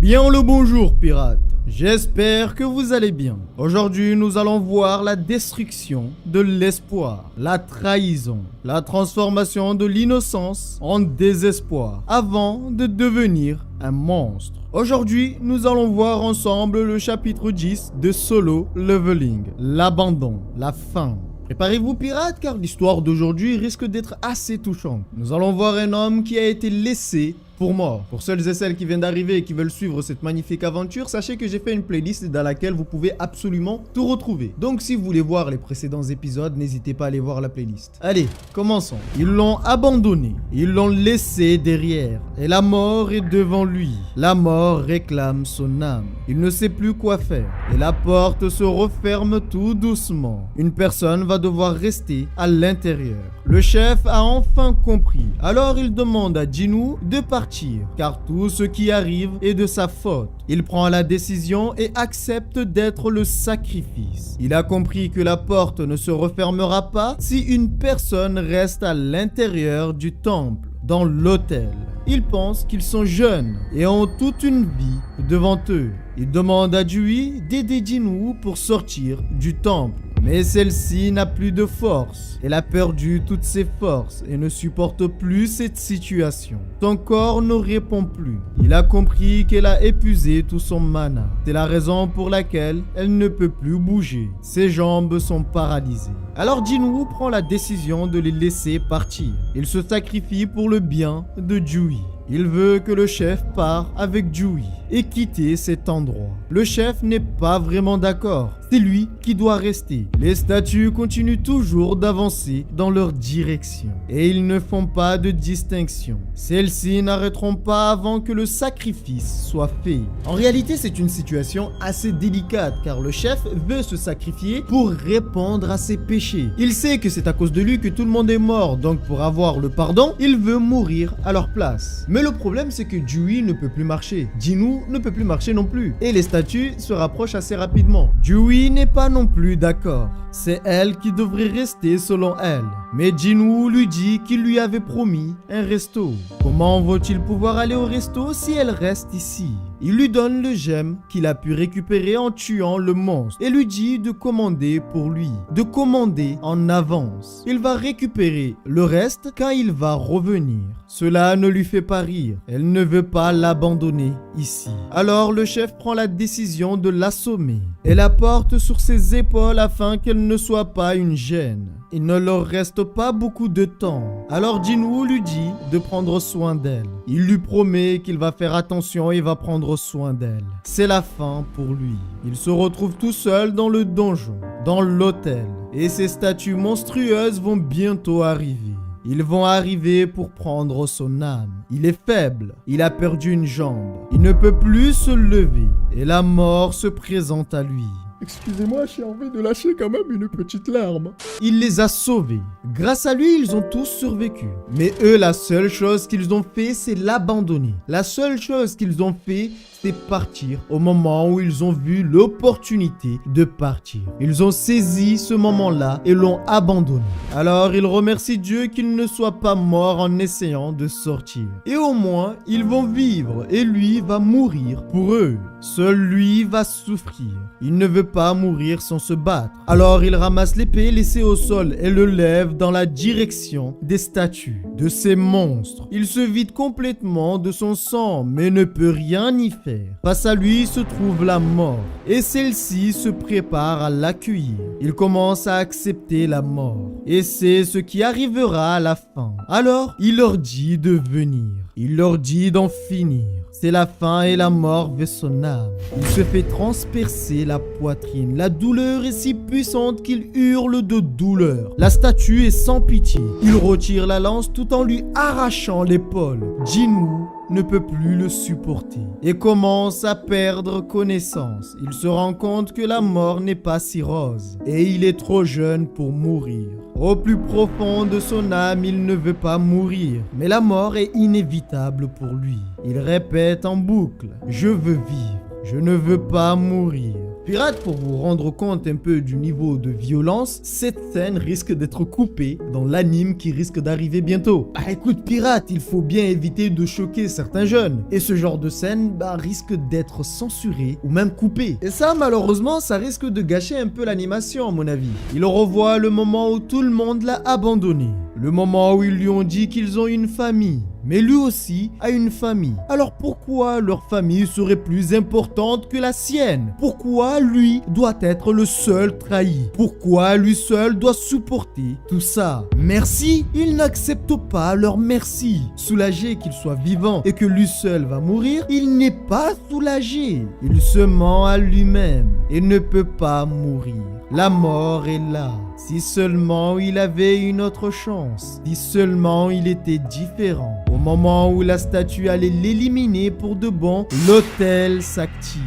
Bien le bonjour pirates, j'espère que vous allez bien. Aujourd'hui nous allons voir la destruction de l'espoir, la trahison, la transformation de l'innocence en désespoir avant de devenir un monstre. Aujourd'hui nous allons voir ensemble le chapitre 10 de Solo Leveling, l'abandon, la fin. Préparez-vous pirates car l'histoire d'aujourd'hui risque d'être assez touchante. Nous allons voir un homme qui a été laissé pour mort. Pour celles et celles qui viennent d'arriver et qui veulent suivre cette magnifique aventure, sachez que j'ai fait une playlist dans laquelle vous pouvez absolument tout retrouver. Donc si vous voulez voir les précédents épisodes, n'hésitez pas à aller voir la playlist. Allez, commençons. Ils l'ont abandonné, ils l'ont laissé derrière et la mort est devant lui. La mort réclame son âme. Il ne sait plus quoi faire et la porte se referme tout doucement. Une personne va devoir rester à l'intérieur. Le chef a enfin compris. Alors il demande à Jinwoo de partir car tout ce qui arrive est de sa faute. Il prend la décision et accepte d'être le sacrifice. Il a compris que la porte ne se refermera pas si une personne reste à l'intérieur du temple, dans l'autel. Ils pensent qu'ils sont jeunes et ont toute une vie devant eux. Il demande à Jui d'aider Jinwoo pour sortir du temple. Mais celle-ci n'a plus de force. Elle a perdu toutes ses forces et ne supporte plus cette situation. Son corps ne répond plus. Il a compris qu'elle a épuisé tout son mana. C'est la raison pour laquelle elle ne peut plus bouger. Ses jambes sont paralysées. Alors Jinwoo prend la décision de les laisser partir. Il se sacrifie pour le bien de Jui. Il veut que le chef parte avec Jui et quitter cet endroit. Le chef n'est pas vraiment d'accord. C'est lui qui doit rester. Les statues continuent toujours d'avancer dans leur direction et ils ne font pas de distinction. Celles-ci n'arrêteront pas avant que le sacrifice soit fait. En réalité, c'est une situation assez délicate car le chef veut se sacrifier pour répondre à ses péchés. Il sait que c'est à cause de lui que tout le monde est mort, donc pour avoir le pardon, il veut mourir à leur place. Mais le problème, c'est que Jui ne peut plus marcher. Jinwoo ne peut plus marcher non plus. Et les statues se rapprochent assez rapidement. Jui n'est pas non plus d'accord. C'est elle qui devrait rester selon elle. Mais Jinwoo lui dit qu'il lui avait promis un resto. Comment va-t-il pouvoir aller au resto si elle reste ici? Il lui donne le gemme qu'il a pu récupérer en tuant le monstre et lui dit de commander pour lui, de commander en avance. Il va récupérer le reste quand il va revenir. Cela ne lui fait pas rire. Elle ne veut pas l'abandonner ici. Alors le chef prend la décision de l'assommer et la porte sur ses épaules afin qu'elle ne soit pas une gêne. Il ne leur reste pas beaucoup de temps. Alors Jinwoo lui dit de prendre soin d'elle. Il lui promet qu'il va faire attention et va prendre soin d'elle. C'est la fin pour lui. Il se retrouve tout seul dans le donjon, dans l'hôtel. Et ces statues monstrueuses vont bientôt arriver. Ils vont arriver pour prendre son âme. Il est faible, il a perdu une jambe. Il ne peut plus se lever et la mort se présente à lui. Excusez-moi, j'ai envie de lâcher quand même une petite larme. Il les a sauvés. Grâce à lui, ils ont tous survécu. Mais eux, la seule chose qu'ils ont fait, c'est l'abandonner. La seule chose qu'ils ont fait, c'est partir au moment où ils ont vu l'opportunité de partir. Ils ont saisi ce moment-là et l'ont abandonné. Alors, ils remercient Dieu qu'il ne soit pas mort en essayant de sortir. Et au moins, ils vont vivre et lui va mourir pour eux. Seul lui va souffrir. Il ne veut pas mourir sans se battre. Alors il ramasse l'épée laissée au sol et le lève dans la direction des statues, de ces monstres. Il se vide complètement de son sang mais ne peut rien y faire. Face à lui se trouve la mort et celle-ci se prépare à l'accueillir. Il commence à accepter la mort et c'est ce qui arrivera à la fin. Alors il leur dit de venir. Il leur dit d'en finir. C'est la fin et la mort veut son âme. Il se fait transpercer la poitrine. La douleur est si puissante qu'il hurle de douleur. La statue est sans pitié. Il retire la lance tout en lui arrachant l'épaule. Jinwoo ne peut plus le supporter et commence à perdre connaissance. Il se rend compte que la mort n'est pas si rose et il est trop jeune pour mourir. Au plus profond de son âme, il ne veut pas mourir, mais la mort est inévitable pour lui. Il répète en boucle « Je veux vivre, je ne veux pas mourir ». Pirates, pour vous rendre compte un peu du niveau de violence, cette scène risque d'être coupée dans l'anime qui risque d'arriver bientôt. Ah écoute Pirates, il faut bien éviter de choquer certains jeunes. Et ce genre de scène risque d'être censuré ou même coupé. Et ça malheureusement, ça risque de gâcher un peu l'animation à mon avis. Il revoit le moment où tout le monde l'a abandonné. Le moment où ils lui ont dit qu'ils ont une famille. Mais lui aussi a une famille. Alors pourquoi leur famille serait plus importante que la sienne? Pourquoi lui doit être le seul trahi? Pourquoi lui seul doit supporter tout ça? Merci, il n'accepte pas leur merci. Soulagé qu'il soit vivant et que lui seul va mourir, il n'est pas soulagé. Il se ment à lui-même et ne peut pas mourir. La mort est là. Si seulement il avait une autre chance. Si seulement il était différent. Au moment où la statue allait l'éliminer pour de bon, l'autel s'active.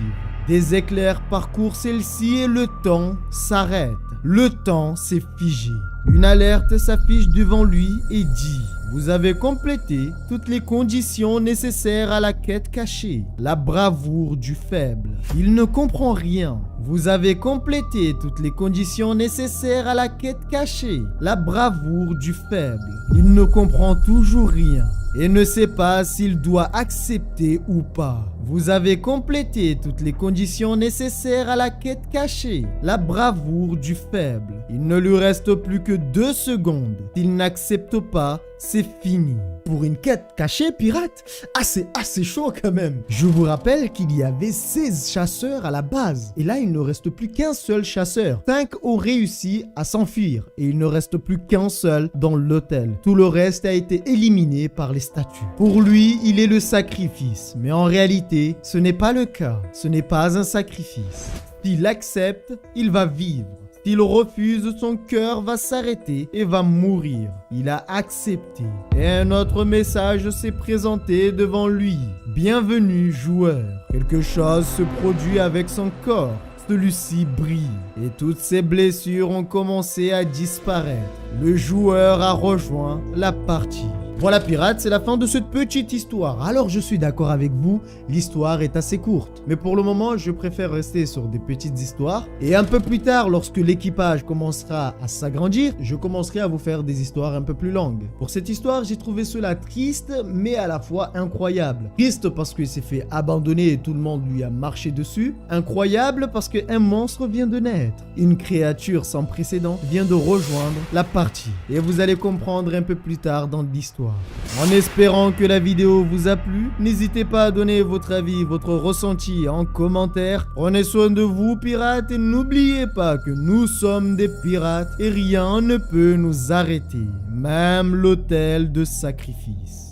Des éclairs parcourent celle-ci et le temps s'arrête. Le temps s'est figé. Une alerte s'affiche devant lui et dit: vous avez complété toutes les conditions nécessaires à la quête cachée. La bravoure du faible. Il ne comprend rien. Vous avez complété toutes les conditions nécessaires à la quête cachée. La bravoure du faible. Il ne comprend toujours rien et ne sait pas s'il doit accepter ou pas. Vous avez complété toutes les conditions nécessaires à la quête cachée. La bravoure du faible. Il ne lui reste plus que 2 secondes. S'il n'accepte pas, c'est fini. Pour une quête cachée, pirate, c'est assez chaud quand même. Je vous rappelle qu'il y avait 16 chasseurs à la base. Et là, il ne reste plus qu'un seul chasseur. 5 ont réussi à s'enfuir. Et il ne reste plus qu'un seul dans l'hôtel. Tout le reste a été éliminé par les statues. Pour lui, il est le sacrifice. Mais en réalité, ce n'est pas le cas. Ce n'est pas un sacrifice. S'il accepte, il va vivre. S'il refuse, son cœur va s'arrêter et va mourir. Il a accepté. Et un autre message s'est présenté devant lui. Bienvenue, joueur. Quelque chose se produit avec son corps. Celui-ci brille et toutes ses blessures ont commencé à disparaître. Le joueur a rejoint la partie. Voilà pirates, c'est la fin de cette petite histoire. Alors je suis d'accord avec vous, l'histoire est assez courte. Mais pour le moment, je préfère rester sur des petites histoires. Et un peu plus tard, lorsque l'équipage commencera à s'agrandir, je commencerai à vous faire des histoires un peu plus longues. Pour cette histoire, j'ai trouvé cela triste, mais à la fois incroyable. Triste parce qu'il s'est fait abandonner et tout le monde lui a marché dessus. Incroyable parce qu'un monstre vient de naître. Une créature sans précédent vient de rejoindre la partie. Et vous allez comprendre un peu plus tard dans l'histoire. En espérant que la vidéo vous a plu, n'hésitez pas à donner votre avis, votre ressenti en commentaire. Prenez soin de vous pirates et n'oubliez pas que nous sommes des pirates et rien ne peut nous arrêter, même l'autel de sacrifice.